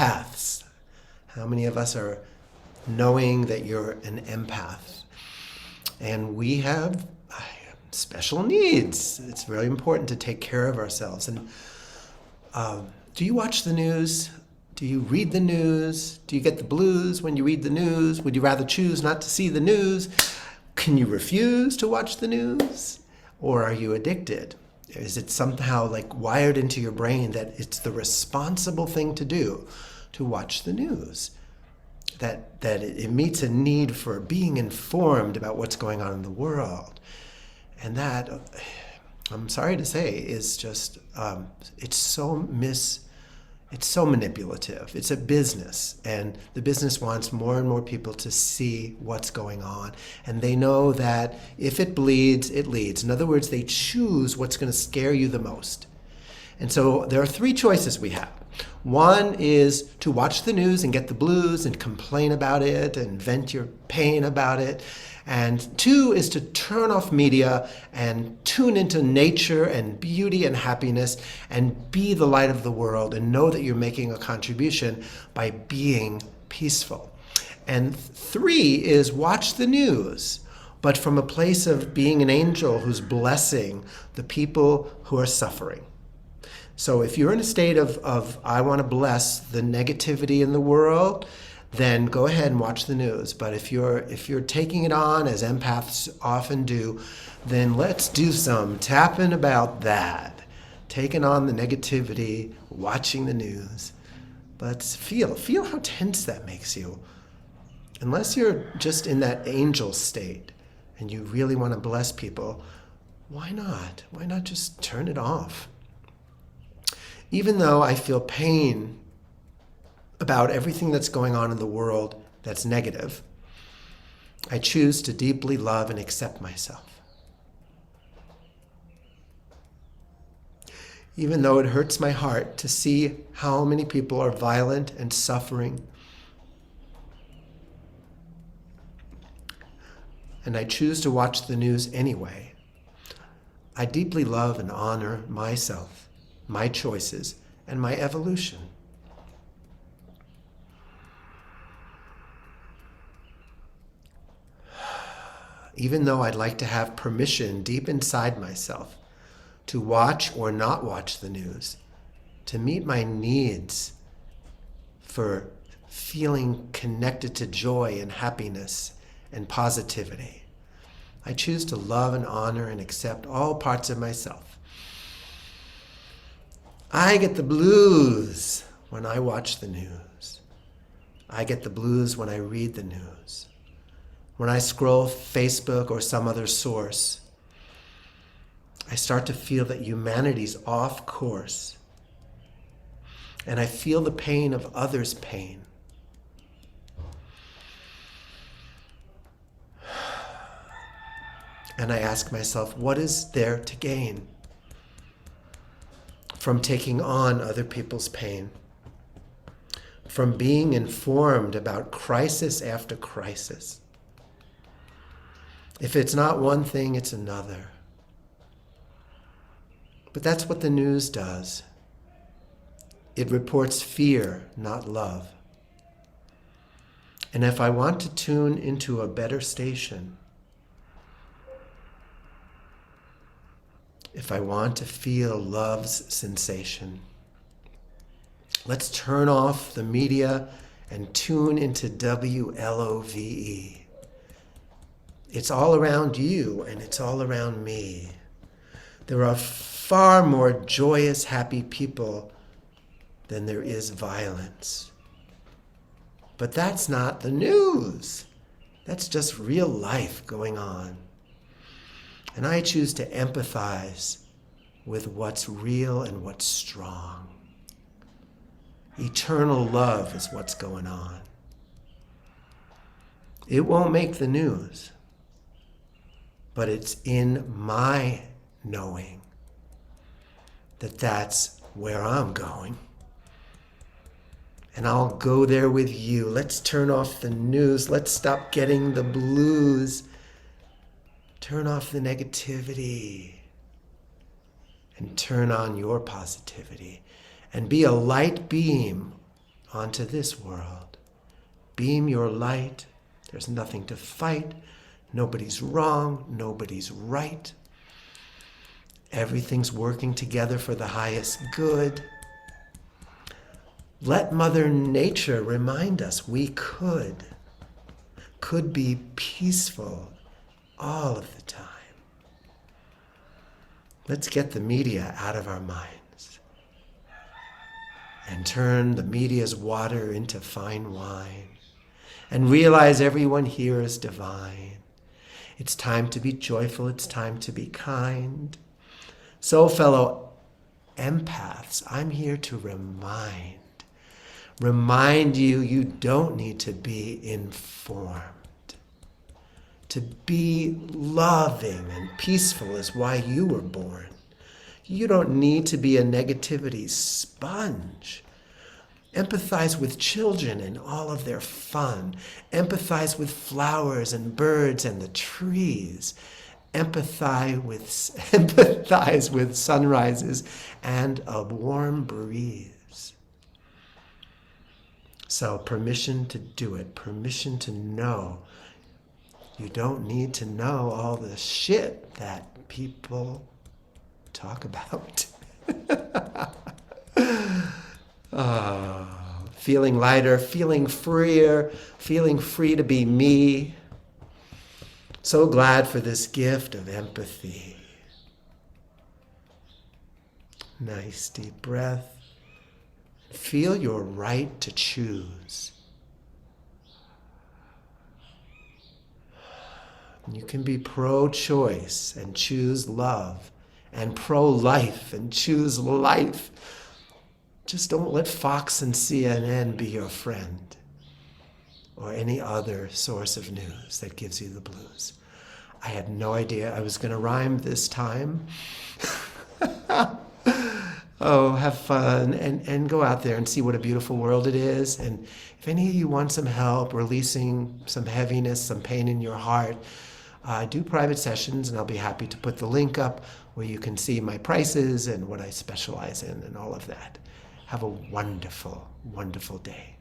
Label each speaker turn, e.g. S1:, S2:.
S1: Empaths. How many of us are knowing that you're an empath? And we have special needs. It's very important to take care of ourselves. And do you watch the news? Do you read the news? Do you get the blues when you read the news? Would you rather choose not to see the news? Can you refuse to watch the news? Or are you addicted? Is it somehow like wired into your brain that it's the responsible thing to do to watch the news? That it meets a need for being informed about what's going on in the world. And that, I'm sorry to say, is just, it's so manipulative. It's a business, and the business wants more and more people to see what's going on. And they know that if it bleeds, it leads. In other words, they choose what's going to scare you the most. And so there are three choices we have. One is to watch the news and get the blues and complain about it and vent your pain about it. And two is to turn off media and tune into nature and beauty and happiness and be the light of the world and know that you're making a contribution by being peaceful. And three is watch the news, but from a place of being an angel who's blessing the people who are suffering. So if you're in a state of I want to bless the negativity in the world, then go ahead and watch the news. But if you're taking it on, as empaths often do, then let's do some tapping about that. Taking on the negativity, watching the news. But feel how tense that makes you. Unless you're just in that angel state and you really want to bless people, why not? Why not just turn it off? Even though I feel pain about everything that's going on in the world that's negative, I choose to deeply love and accept myself. Even though it hurts my heart to see how many people are violent and suffering, and I choose to watch the news anyway, I deeply love and honor myself, my choices, and my evolution. Even though I'd like to have permission deep inside myself to watch or not watch the news, to meet my needs for feeling connected to joy and happiness and positivity, I choose to love and honor and accept all parts of myself. I get the blues when I watch the news. I get the blues when I read the news. When I scroll Facebook or some other source, I start to feel that humanity's off course. And I feel the pain of others' pain. And I ask myself, what is there to gain from taking on other people's pain? From being informed about crisis after crisis? If it's not one thing, it's another. But that's what the news does. It reports fear, not love. And if I want to tune into a better station, if I want to feel love's sensation, let's turn off the media and tune into WLOVE. It's all around you and it's all around me. There are far more joyous, happy people than there is violence. But that's not the news. That's just real life going on. And I choose to empathize with what's real and what's strong. Eternal love is what's going on. It won't make the news, but it's in my knowing that that's where I'm going. And I'll go there with you. Let's turn off the news. Let's stop getting the blues. Turn off the negativity and turn on your positivity and be a light beam onto this world. Beam your light. There's nothing to fight. Nobody's wrong. Nobody's right. Everything's working together for the highest good. Let Mother Nature remind us we could be peaceful all of the time. Let's get the media out of our minds and turn the media's water into fine wine and realize everyone here is divine. It's time to be joyful. It's time to be kind. So, fellow empaths, I'm here to remind you you don't need to be informed. To be loving and peaceful is why you were born. You don't need to be a negativity sponge. Empathize with children and all of their fun. Empathize with flowers and birds and the trees. Empathize with sunrises and a warm breeze. So permission to do it, permission to know. You don't need to know all the shit that people talk about. Feeling lighter, feeling freer, feeling free to be me. So glad for this gift of empathy. Nice deep breath. Feel your right to choose. You can be pro-choice and choose love, and pro-life and choose life. Just don't let Fox and CNN be your friend, or any other source of news that gives you the blues. I had no idea I was going to rhyme this time. Oh, have fun and go out there and see what a beautiful world it is. And if any of you want some help releasing some heaviness, some pain in your heart, I do private sessions, and I'll be happy to put the link up where you can see my prices and what I specialize in and all of that. Have a wonderful, wonderful day.